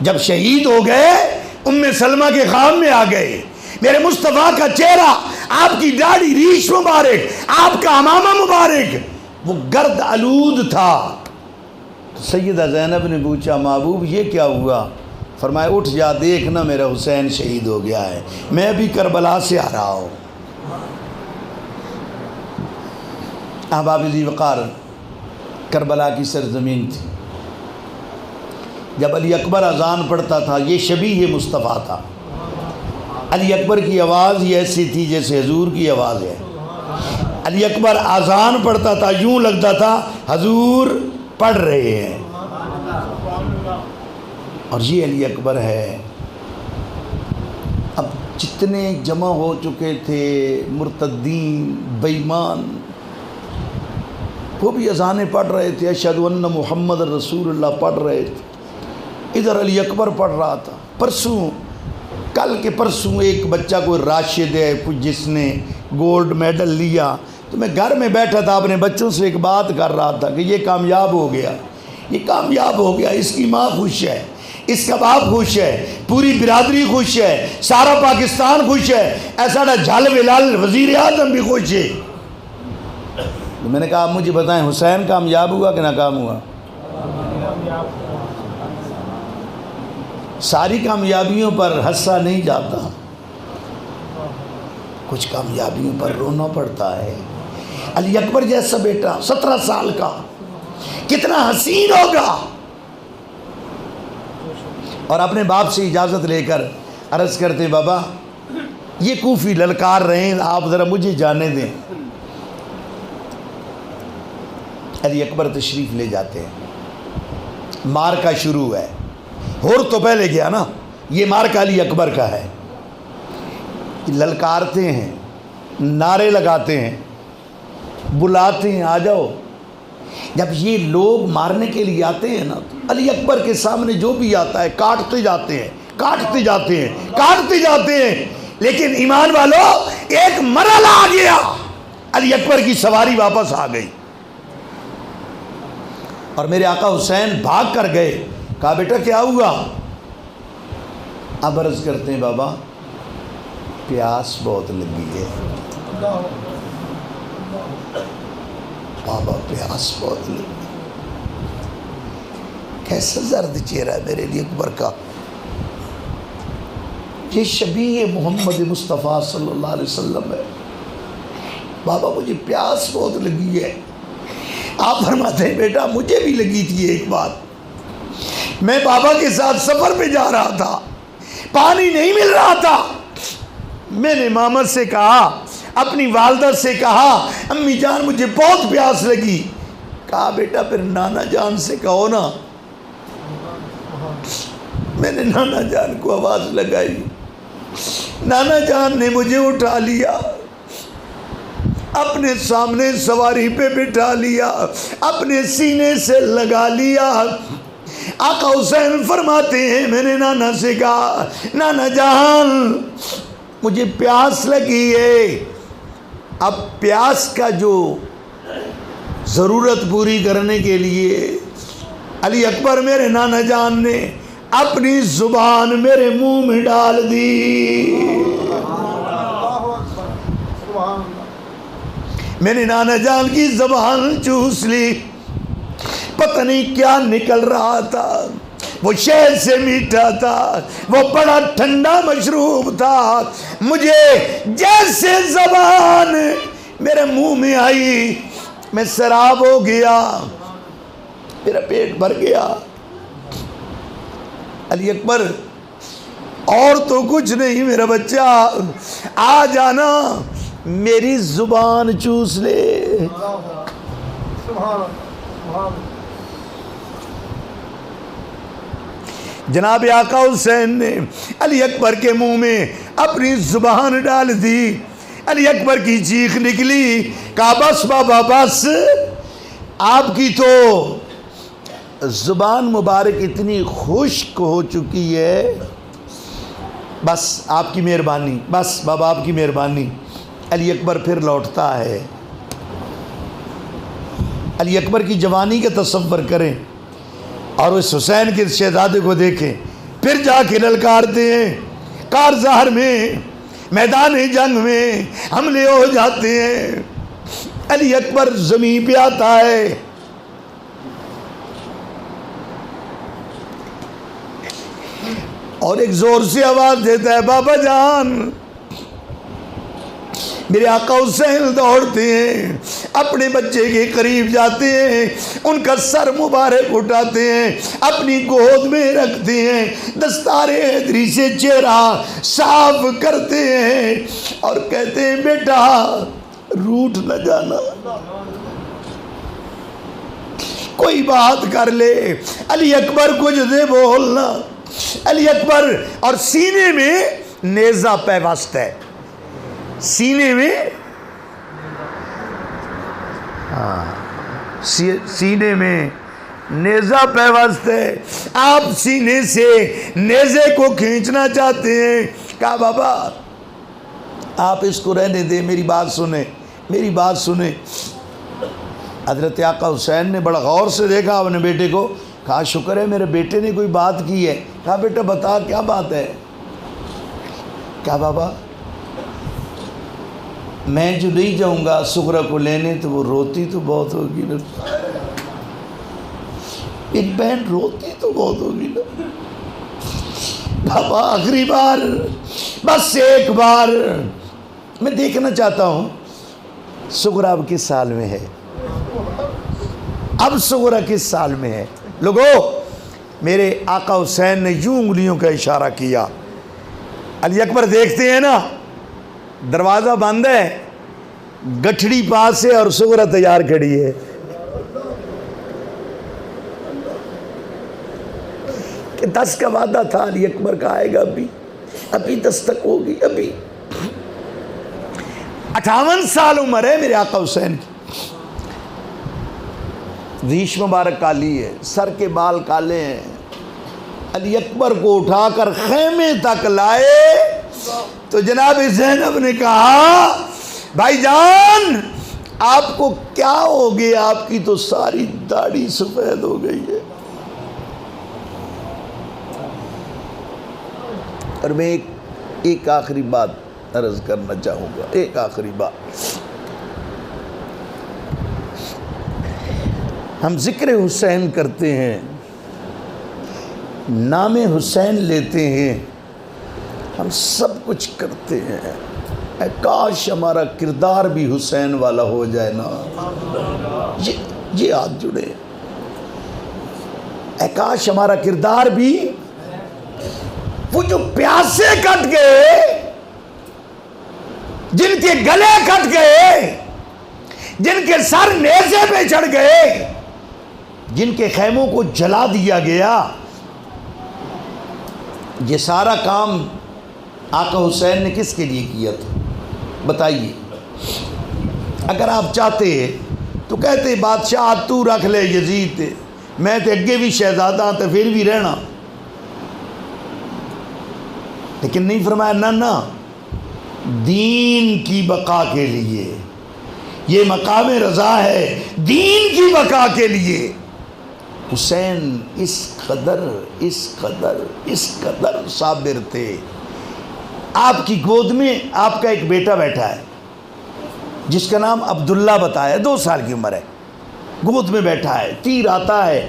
جب شہید ہو گئے ام سلمہ کے خام میں آ گئے، میرے مصطفیٰ کا چہرہ، آپ کی داڑھی ریش مبارک، آپ کا امامہ مبارک وہ گرد آلود تھا۔ سیدہ زینب نے پوچھا محبوب یہ کیا ہوا؟ فرمایا اٹھ جا دیکھنا میرا حسین شہید ہو گیا ہے، میں ابھی کربلا سے آ رہا ہوں۔ احباب ذی وقار، کربلا کی سرزمین تھی۔ جب علی اکبر اذان پڑھتا تھا، یہ شبیہ مصطفیٰ تھا۔ علی اکبر کی آواز یہ ایسی تھی جیسے حضور کی آواز ہے۔ علی اکبر اذان پڑھتا تھا، یوں لگتا تھا حضور پڑھ رہے ہیں۔ اور یہ علی اکبر ہے۔ اب جتنے جمع ہو چکے تھے مرتدین بے ایمان، وہ بھی اذانیں پڑھ رہے تھے، اشہد ان محمد رسول اللہ پڑھ رہے تھے۔ ادھر علی اکبر پڑھ رہا تھا۔ پرسوں کل کے پرسوں ایک بچہ کوئی راشد ہے کچھ جس نے گولڈ میڈل لیا، تو میں گھر میں بیٹھا تھا اپنے بچوں سے ایک بات کر رہا تھا کہ یہ کامیاب ہو گیا، یہ کامیاب ہو گیا، اس کی ماں خوش ہے، اس کا باپ خوش ہے، پوری برادری خوش ہے، سارا پاکستان خوش ہے، ایسا جھل ولال وزیر اعظم بھی خوش ہے۔ تو میں نے کہا آپ مجھے بتائیں حسین کامیاب ہوا کہ ناکام ہوا؟ ساری کامیابیوں پر ہنسا نہیں جاتا، کچھ کامیابیوں پر رونا پڑتا ہے۔ علی اکبر جیسا بیٹا 17 سال کا کتنا حسین ہوگا، اور اپنے باپ سے اجازت لے کر عرض کرتے بابا یہ کوفی للکار رہے ہیں، آپ ذرا مجھے جانے دیں۔ علی اکبر تشریف لے جاتے ہیں، مارکا شروع ہے۔ ہور تو پہلے گیا نا، یہ مارکا علی اکبر کا ہے۔ للکارتے ہیں، نعرے لگاتے ہیں، بلاتے ہیں آ جاؤ۔ جب یہ لوگ مارنے کے لیے آتے ہیں نا تو علی اکبر کے سامنے جو بھی آتا ہے کاٹتے جاتے ہیں، کاٹتے جاتے ہیں، کاٹتے جاتے ہیں۔ لیکن ایمان والو ایک مرحلہ آ گیا، علی اکبر کی سواری واپس آ گئی اور میرے آقا حسین بھاگ کر گئے۔ کہا بیٹا کیا ہوا؟ اب عرض کرتے ہیں بابا پیاس بہت لگی ہے، بابا پیاس بہت لگی۔ کیسا زرد چہرہ ہے میرے علی اکبر کا، یہ شبیہ محمد مصطفیٰ صلی اللہ علیہ وسلم ہے۔ بابا مجھے پیاس بہت لگی ہے۔ آپ فرماتے ہیں بیٹا مجھے بھی لگی تھی ایک بات، میں بابا کے ساتھ سفر پہ جا رہا تھا، پانی نہیں مل رہا تھا، میں نے ماما سے کہا، اپنی والدہ سے کہا امی جان مجھے بہت پیاس لگی۔ کہا بیٹا پھر نانا جان سے کہو نا۔ میں نے نانا جان کو آواز لگائی، نانا جان نے مجھے اٹھا لیا، اپنے سامنے سواری پہ بٹھا لیا، اپنے سینے سے لگا لیا۔ آقا حسین فرماتے ہیں میں نے نانا سے کہا نانا جان مجھے پیاس لگی ہے۔ اب پیاس کا جو ضرورت پوری کرنے کے لیے علی اکبر میرے نانا جان نے اپنی زبان میرے منہ میں ڈال دی۔ میں نے نانا جان کی زبان چوس لی، پتہ نہیں کیا نکل رہا تھا، وہ شہد سے میٹھا تھا، وہ بڑا ٹھنڈا مشروب تھا۔ مجھے جیسے زبان میرے منہ میں آئی، میں سراب ہو گیا، میرا پیٹ بھر گیا۔ علی اکبر اور تو کچھ نہیں میرا بچہ، آ جانا میری زبان چوس لے۔ جناب آقا حسین نے علی اکبر کے منہ میں اپنی زبان ڈال دی۔ علی اکبر کی چیخ نکلی، کہا بس بابا بس، آپ کی تو زبان مبارک اتنی خشک ہو چکی ہے، بس آپ کی مہربانی، بس بابا آپ کی مہربانی۔ علی اکبر پھر لوٹتا ہے۔ علی اکبر کی جوانی کا تصور کریں اور اس حسین کے شہزادے کو دیکھیں، پھر جا کے للکارتے ہیں، کارزار میں میدان جنگ میں حملے ہو جاتے ہیں۔ علی اکبر زمین پہ آتا ہے، اور ایک زور سے آواز دیتا ہے، بابا جان۔ میرے آقا حسین دوڑتے ہیں، اپنے بچے کے قریب جاتے ہیں، ان کا سر مبارک اٹھاتے ہیں، اپنی گود میں رکھتے ہیں، دستار حیدری سے چہرہ صاف کرتے ہیں اور کہتے ہیں بیٹا روٹھ نہ جانا، کوئی بات کر لے۔ علی اکبر کچھ دے بولنا۔ علی اکبر اور سینے میں نیزہ پیوست ہے، سینے میں سینے میں نیزہ پیوست ہے۔ آپ سینے سے نیزے کو کھینچنا چاہتے ہیں۔ کہا بابا آپ اس کو رہنے دیں، میری بات سنیں، میری بات سنیں۔ حضرت آقا حسین نے بڑا غور سے دیکھا اپنے بیٹے کو، کہا شکر ہے میرے بیٹے نے کوئی بات کی ہے۔ کہا بیٹا بتا کیا بات ہے؟ کہا بابا میں جو نہیں جاؤں گا سغرا کو لینے تو وہ روتی تو بہت ہوگی نا، ایک بہن روتی تو بہت ہوگی نا۔ بابا آخری بار، بس ایک بار میں دیکھنا چاہتا ہوں سغرا اب کس سال میں ہے، اب سغرا کس سال میں ہے۔ لوگو میرے آقا حسین نے یوں انگلیوں کا اشارہ کیا۔ علی اکبر دیکھتے ہیں نا دروازہ بند ہے، گٹھڑی پاس ہے اور سغرا تیار کھڑی ہے۔ کہ 10 کا وعدہ تھا علی اکبر کا، آئے گا ابھی دستک ہوگی، ابھی 58 سال عمر ہے میرے آقا حسین کی، ریش مبارک کالی ہے، سر کے بال کالے ہیں۔ علی اکبر کو اٹھا کر خیمے تک لائے تو جناب زینب نے کہا بھائی جان آپ کو کیا ہو گیا، آپ کی تو ساری داڑھی سفید ہو گئی ہے۔ اور میں ایک آخری بات عرض کرنا چاہوں گا، ایک آخری بات۔ ہم ذکر حسین کرتے ہیں، نام حسین لیتے ہیں، ہم سب کچھ کرتے ہیں، اے کاش ہمارا کردار بھی حسین والا ہو جائے نا۔ یہ ہاتھ جڑے، اے کاش ہمارا کردار بھی، وہ جو پیاسے کٹ گئے، جن کے گلے کٹ گئے، جن کے سر نیزے پہ چڑھ گئے، جن کے خیموں کو جلا دیا گیا، یہ سارا کام آقا حسین نے کس کے لیے کیا تھا بتائیے؟ اگر آپ چاہتے تو کہتے بادشاہ تو رکھ لے یزید، میں تے اگے بھی شہزادہ تے پھر بھی رہنا، لیکن نہیں فرمایا نہ دین کی بقا کے لیے، یہ مقام رضا ہے، دین کی بقا کے لیے۔ حسین اس قدر صابر تھے۔ آپ کی گود میں آپ کا ایک بیٹا بیٹھا ہے جس کا نام عبداللہ بتایا، 2 سال کی عمر ہے، گود میں بیٹھا ہے، تیر آتا ہے،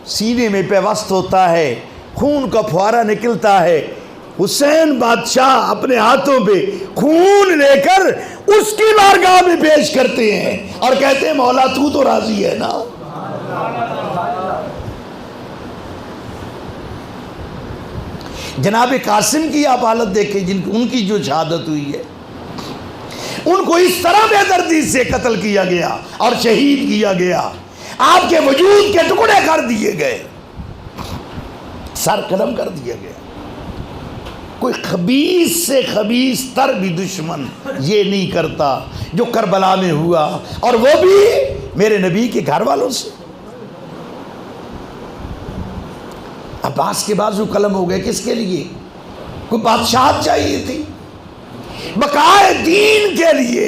سینے میں پیوست ہوتا ہے، خون کا پھوارا نکلتا ہے، حسین بادشاہ اپنے ہاتھوں پہ خون لے کر اس کی بارگاہ میں پیش کرتے ہیں اور کہتے ہیں مولا تو راضی ہے نا. جناب قاسم کی آپ حالت دیکھیں، ان کی جو شہادت ہوئی ہے، ان کو اس طرح بے دردی سے قتل کیا گیا اور شہید کیا گیا، آپ کے وجود کے ٹکڑے کر دیے گئے، سر قلم کر دیا گیا. کوئی خبیث سے خبیث تر بھی دشمن یہ نہیں کرتا جو کربلا میں ہوا، اور وہ بھی میرے نبی کے گھر والوں سے. عباس کے بازو قلم ہو گئے، کس کے لیے؟ کوئی بادشاہت چاہیے تھی، بقائے دین کے لیے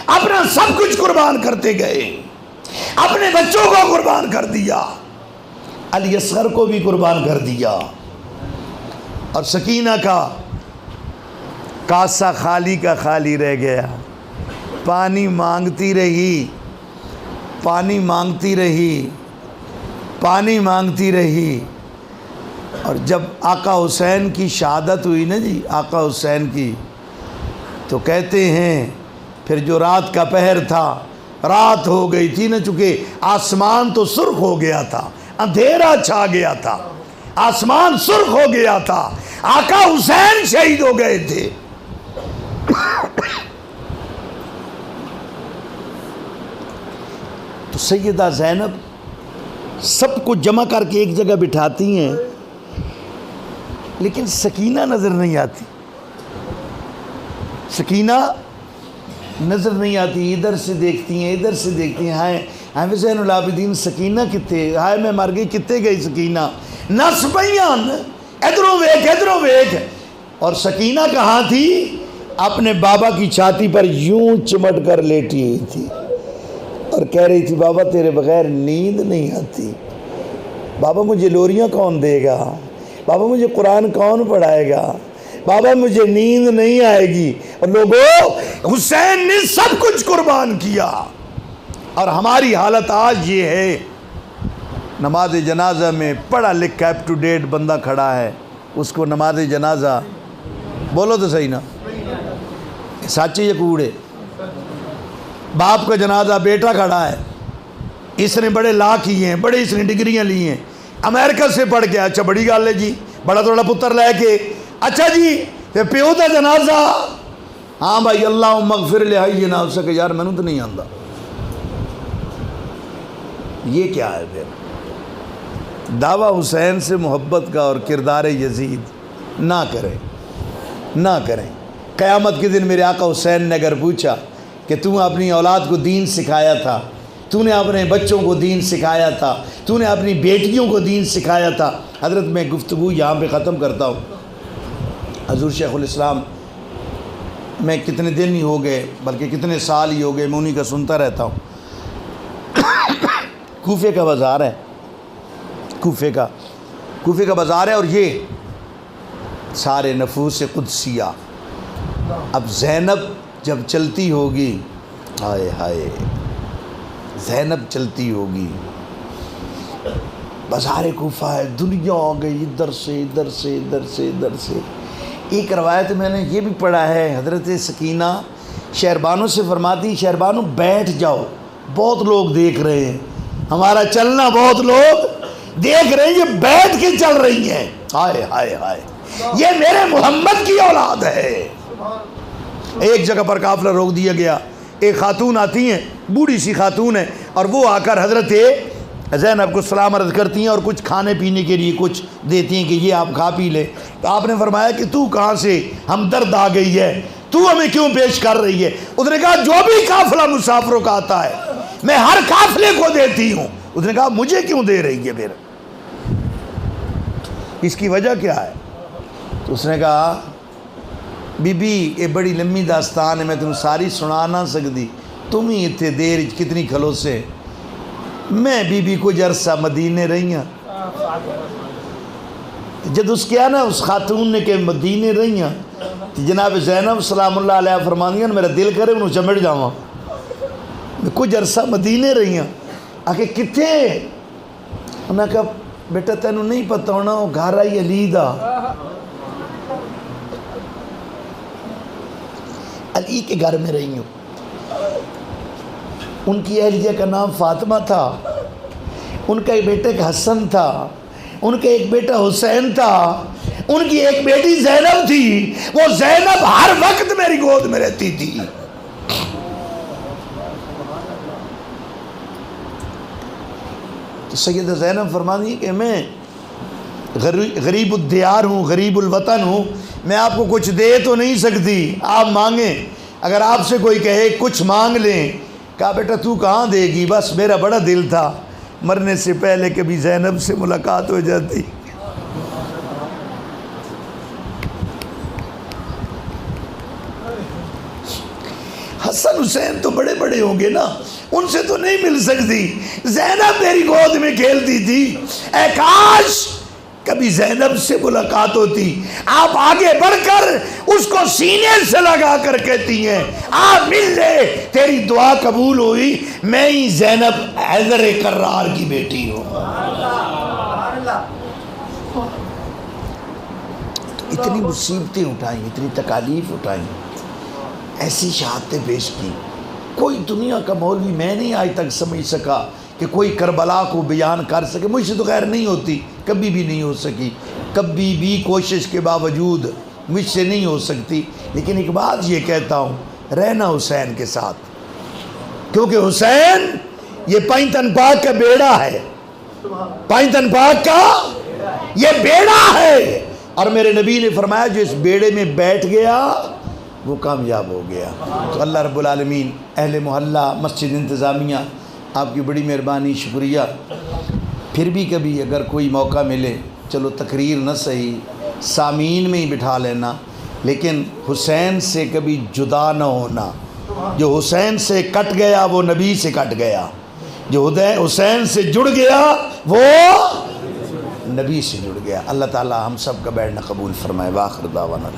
اپنا سب کچھ قربان کرتے گئے، اپنے بچوں کو قربان کر دیا، علی اصغر کو بھی قربان کر دیا. اور سکینہ کا کاسہ خالی کا خالی رہ گیا، پانی مانگتی رہی، پانی مانگتی رہی، پانی مانگتی رہی. اور جب آقا حسین کی شہادت ہوئی نا جی، آقا حسین کی، تو کہتے ہیں پھر جو رات کا پہر تھا، رات ہو گئی تھی نا، چونکہ آسمان تو سرخ ہو گیا تھا، اندھیرا چھا گیا تھا، آسمان سرخ ہو گیا تھا، آقا حسین شہید ہو گئے تھے. تو سیدہ زینب سب کو جمع کر کے ایک جگہ بٹھاتی ہیں، لیکن سکینہ نظر نہیں آتی، سکینہ نظر نہیں آتی. ادھر سے دیکھتی ہیں، ادھر سے دیکھتی ہیں، ہائے ہائے زین العابدین سکینہ کتے، ہائے میں مر گئی، کتے گئی سکینہ، نس پیان ادھروں ویکھ ادھروں ویکھ. اور سکینہ کہاں تھی؟ اپنے بابا کی چھاتی پر یوں چمٹ کر لیٹی ہوئی تھی اور کہہ رہی تھی بابا تیرے بغیر نیند نہیں آتی، بابا مجھے لوریاں کون دے گا، بابا مجھے قرآن کون پڑھائے گا، بابا مجھے نیند نہیں آئے گی. اور لوگوں، حسین نے سب کچھ قربان کیا. اور ہماری حالت آج یہ ہے، نماز جنازہ میں پڑھا لکھا اپ ٹو ڈیٹ بندہ کھڑا ہے، اس کو نماز جنازہ، بولو تو صحیح نا، سچے یا کوڑے؟ باپ کا جنازہ، بیٹا کھڑا ہے، اس نے بڑے لا کیے ہیں، بڑے اس نے ڈگریاں لی ہیں، امریکہ سے پڑھ کے، اچھا بڑی گل ہے جی، بڑا تھوڑا پتر لے کے، اچھا جی پیو دا جنازہ، ہاں بھائی اللہم اغفر لحینا، اس سے کہ یار مینوں تو نہیں آندا. یہ کیا ہے پھر؟ دعویٰ حسین سے محبت کا اور کردار یزید نہ کریں، نہ کریں. قیامت کے دن میرے آقا حسین نے اگر پوچھا کہ تو اپنی اولاد کو دین سکھایا تھا، تو نے اپنے بچوں کو دین سکھایا تھا، تو نے اپنی بیٹیوں کو دین سکھایا تھا. حضرت میں گفتگو یہاں پہ ختم کرتا ہوں. حضور شیخ الاسلام میں کتنے دن ہی ہو گئے، بلکہ کتنے سال ہی ہو گئے، میں انہی کا سنتا رہتا ہوں. کوفے کا بازار ہے، کوفے کا بازار ہے، اور یہ سارے نفوس قدسیہ. اب زینب جب چلتی ہوگی، ہائے ہائے زینب چلتی ہوگی، بازار کوفہ ہے، دنیا آ گئی ادھر سے ادھر سے ادھر سے ادھر سے. ایک روایت میں نے یہ بھی پڑھا ہے، حضرت سکینہ شہربانوں سے فرماتی، شہربانوں بیٹھ جاؤ، بہت لوگ دیکھ رہے ہیں، ہمارا چلنا بہت لوگ دیکھ رہے ہیں، یہ بیٹھ کے چل رہی ہیں، ہائے ہائے ہائے یہ میرے محمد کی اولاد ہے. ایک جگہ پر قافلہ روک دیا گیا، ایک خاتون آتی ہیں، بوڑھی سی خاتون ہے، اور وہ آ کر حضرت زینب کو سلام عرض کرتی ہیں اور کچھ کھانے پینے کے لیے کچھ دیتی ہیں کہ یہ آپ کھا پی لے. تو آپ نے فرمایا کہ تو کہاں سے ہمدرد آ گئی ہے، تو ہمیں کیوں پیش کر رہی ہے؟ اس نے کہا جو بھی قافلہ مسافروں کا آتا ہے میں ہر قافلے کو دیتی ہوں. اس نے کہا مجھے کیوں دے رہی ہے پھر، اس کی وجہ کیا ہے؟ تو اس نے کہا بی بی یہ بڑی لمبی داستان ہے، میں تم ساری سنا نہ سکتی، تم ہی اتنے دیر کتنی کھلوسے. میں بی بی کو عرصہ مدینے رہی ہاں، جب اس کیا نا اس خاتون نے کہ مدینے رہی ہاں، جناب زینب سلام اللہ علیہ فرماندی میرا دل کرے انہوں چمڑ جاواں، میں کچھ عرصہ مدینے رہی ہاں. آکے کتنے؟ انہوں نے کہا بیٹا تینوں نہیں پتہ ہونا وہ گھر آئی علی دا. علی کے گھر میں رہی ہوں۔ ان کی اہلیہ کا نام فاطمہ تھا، ان کا ایک بیٹا حسن تھا، ان کا ایک بیٹا حسین تھا، ان کی ایک بیٹی زینب تھی۔ وہ زینب ہر وقت میری گود میں رہتی تھی۔ تو سیدہ زینب فرمانی کہ میں غریب الدیار ہوں، غریب الوطن ہوں، میں آپ کو کچھ دے تو نہیں سکتی، آپ مانگیں، اگر آپ سے کوئی کہے کچھ مانگ لیں۔ کہا بیٹا تو کہاں دے گی، بس میرا بڑا دل تھا مرنے سے پہلے کبھی زینب سے ملاقات ہو جاتی۔ حسن حسین تو بڑے بڑے ہوں گے نا، ان سے تو نہیں مل سکتی، زینب میری گود میں کھیلتی تھی، اے کاش کبھی زینب سے ملاقات ہوتی۔ آپ آگے بڑھ کر اس کو سینے سے لگا کر کہتی ہیں آپ مل لے، تیری دعا قبول ہوئی، میں ہی زینب حیدر کرار کی بیٹی ہوں۔ اتنی مصیبتیں اٹھائیں، اتنی تکالیف اٹھائیں، ایسی شہادتیں پیش کی۔ کوئی دنیا کا مولوی میں نہیں آج تک سمجھ سکا کہ کوئی کربلا کو بیان کر سکے، مجھ سے تو خیر نہیں ہوتی، کبھی بھی نہیں ہو سکی، کبھی بھی کوشش کے باوجود مجھ سے نہیں ہو سکتی۔ لیکن ایک بات یہ کہتا ہوں، رہنا حسین کے ساتھ، کیونکہ حسین یہ پائنتن پاک کا بیڑا ہے، پائنتن پاک کا یہ بیڑا ہے، اور میرے نبی نے فرمایا جو اس بیڑے میں بیٹھ گیا وہ کامیاب ہو گیا۔ تو اللہ رب العالمین، اہل محلہ، مسجد انتظامیہ، آپ کی بڑی مہربانی، شکریہ۔ پھر بھی کبھی اگر کوئی موقع ملے، چلو تقریر نہ صحیح، سامعین میں ہی بٹھا لینا، لیکن حسین سے کبھی جدا نہ ہونا۔ جو حسین سے کٹ گیا وہ نبی سے کٹ گیا، جو حسین سے جڑ گیا وہ نبی سے جڑ گیا۔ اللہ تعالی ہم سب کا بیٹھنا قبول فرمائے۔ وآخر دعوانا۔